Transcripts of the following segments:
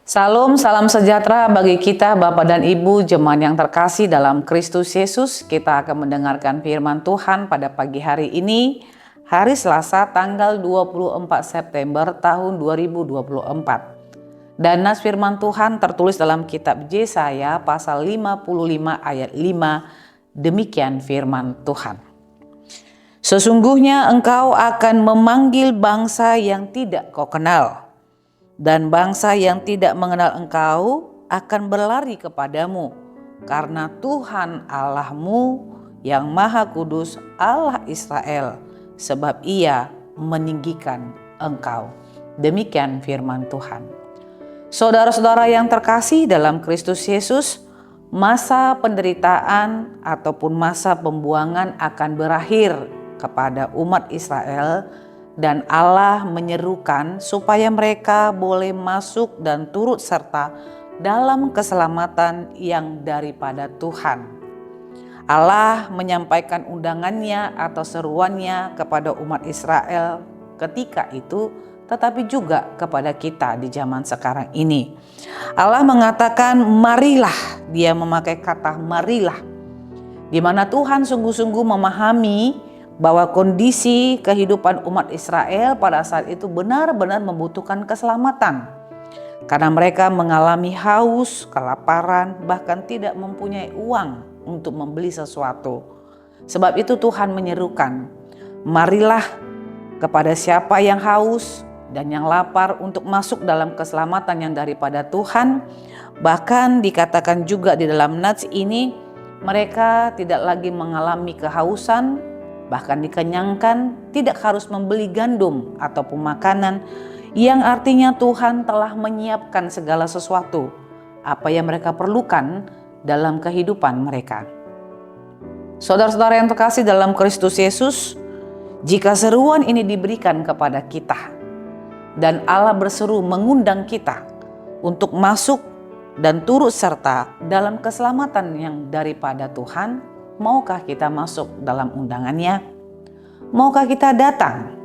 Salam sejahtera bagi kita Bapak dan Ibu jemaat yang terkasih dalam Kristus Yesus. Kita akan mendengarkan firman Tuhan pada pagi hari ini, hari Selasa tanggal 24 September tahun 2024. Dan nas firman Tuhan tertulis dalam kitab Yesaya pasal 55 ayat 5, demikian firman Tuhan. Sesungguhnya engkau akan memanggil bangsa yang tidak kau kenal, dan bangsa yang tidak mengenal engkau akan berlari kepadamu, karena Tuhan Allahmu yang Maha Kudus, Allah Israel, sebab Ia meninggikan engkau. Demikian firman Tuhan. Saudara-saudara yang terkasih dalam Kristus Yesus, masa penderitaan ataupun masa pembuangan akan berakhir kepada umat Israel, dan Allah menyerukan supaya mereka boleh masuk dan turut serta dalam keselamatan yang daripada Tuhan. Allah menyampaikan undangannya atau seruannya kepada umat Israel ketika itu, tetapi juga kepada kita di zaman sekarang ini. Allah mengatakan marilah, Dia memakai kata marilah, di mana Tuhan sungguh-sungguh memahami bahwa kondisi kehidupan umat Israel pada saat itu benar-benar membutuhkan keselamatan. Karena mereka mengalami haus, kelaparan, bahkan tidak mempunyai uang untuk membeli sesuatu. Sebab itu Tuhan menyerukan, marilah kepada siapa yang haus dan yang lapar untuk masuk dalam keselamatan yang daripada Tuhan. Bahkan dikatakan juga di dalam nats ini, mereka tidak lagi mengalami kehausan, bahkan dikenyangkan, tidak harus membeli gandum ataupun makanan, yang artinya Tuhan telah menyiapkan segala sesuatu apa yang mereka perlukan dalam kehidupan mereka. Saudara-saudara yang terkasih dalam Kristus Yesus, jika seruan ini diberikan kepada kita dan Allah berseru mengundang kita untuk masuk dan turut serta dalam keselamatan yang daripada Tuhan, maukah kita masuk dalam undangannya? Maukah kita datang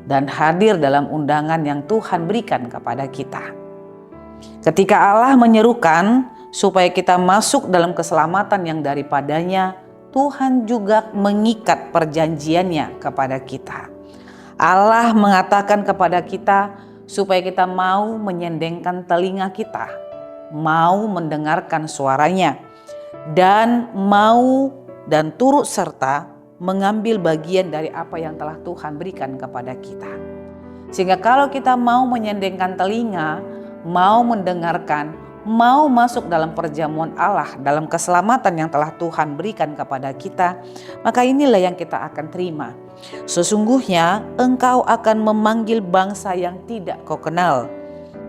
dan hadir dalam undangan yang Tuhan berikan kepada kita? Ketika Allah menyerukan supaya kita masuk dalam keselamatan yang daripadanya, Tuhan juga mengikat perjanjiannya kepada kita. Allah mengatakan kepada kita supaya kita mau menyendengkan telinga kita, mau mendengarkan suaranya, dan mau dan turut serta mengambil bagian dari apa yang telah Tuhan berikan kepada kita. Sehingga kalau kita mau menyendengkan telinga, mau mendengarkan, mau masuk dalam perjamuan Allah, dalam keselamatan yang telah Tuhan berikan kepada kita, maka inilah yang kita akan terima. Sesungguhnya engkau akan memanggil bangsa yang tidak kau kenal,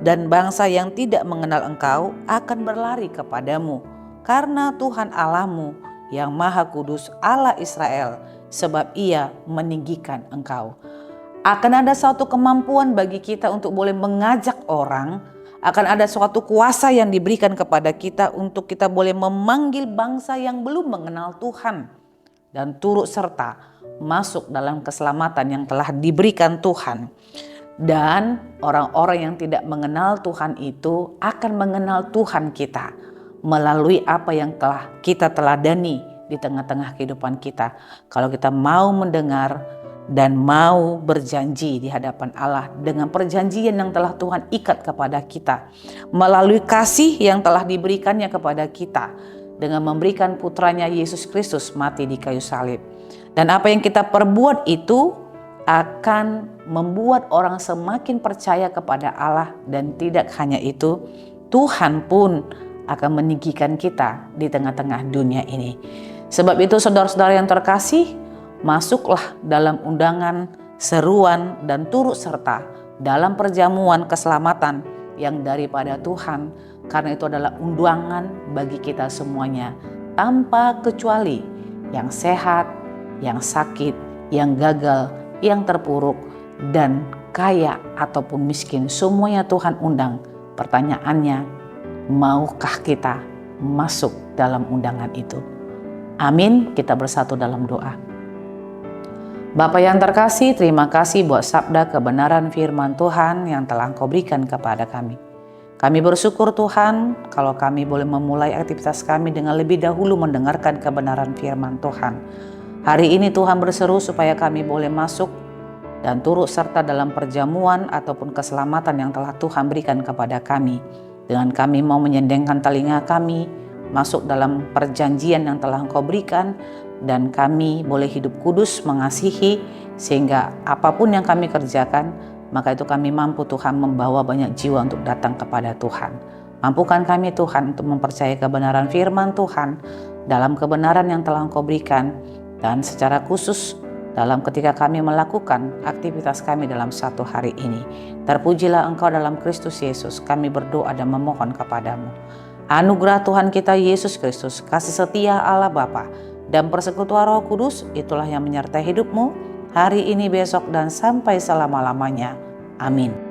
dan bangsa yang tidak mengenal engkau akan berlari kepadamu, karena Tuhan Allahmu yang Maha Kudus, Allah Israel, sebab Ia meninggikan engkau. Akan ada suatu kemampuan bagi kita untuk boleh mengajak orang, akan ada suatu kuasa yang diberikan kepada kita untuk kita boleh memanggil bangsa yang belum mengenal Tuhan dan turut serta masuk dalam keselamatan yang telah diberikan Tuhan. Dan orang-orang yang tidak mengenal Tuhan itu akan mengenal Tuhan kita melalui apa yang telah kita teladani di tengah-tengah kehidupan kita. Kalau kita mau mendengar dan mau berjanji di hadapan Allah dengan perjanjian yang telah Tuhan ikat kepada kita, melalui kasih yang telah diberikannya kepada kita dengan memberikan putranya Yesus Kristus mati di kayu salib. Dan apa yang kita perbuat itu akan membuat orang semakin percaya kepada Allah, dan tidak hanya itu, Tuhan pun akan meninggikan kita di tengah-tengah dunia ini. Sebab itu saudara-saudara yang terkasih, masuklah dalam undangan, seruan, dan turut serta dalam perjamuan keselamatan yang daripada Tuhan, karena itu adalah undangan bagi kita semuanya, tanpa kecuali yang sehat, yang sakit, yang gagal, yang terpuruk, dan kaya ataupun miskin, semuanya Tuhan undang. Pertanyaannya, maukah kita masuk dalam undangan itu? Amin. Kita bersatu dalam doa. Bapa yang terkasih, terima kasih buat sabda kebenaran firman Tuhan yang telah Engkau berikan kepada kami. Kami bersyukur Tuhan kalau kami boleh memulai aktivitas kami dengan lebih dahulu mendengarkan kebenaran firman Tuhan. Hari ini Tuhan berseru supaya kami boleh masuk dan turut serta dalam perjamuan ataupun keselamatan yang telah Tuhan berikan kepada kami. Dengan kami mau menyendengkan telinga kami, masuk dalam perjanjian yang telah Engkau berikan, dan kami boleh hidup kudus, mengasihi, sehingga apapun yang kami kerjakan, maka itu kami mampu Tuhan membawa banyak jiwa untuk datang kepada Tuhan. Mampukan kami Tuhan untuk mempercayai kebenaran firman Tuhan dalam kebenaran yang telah Engkau berikan, dan secara khusus dalam ketika kami melakukan aktivitas kami dalam satu hari ini. Terpujilah Engkau dalam Kristus Yesus, kami berdoa dan memohon kepadamu. Anugerah Tuhan kita Yesus Kristus, kasih setia Allah Bapa, dan persekutuan Roh Kudus, itulah yang menyertai hidupmu hari ini, besok, dan sampai selama-lamanya. Amin.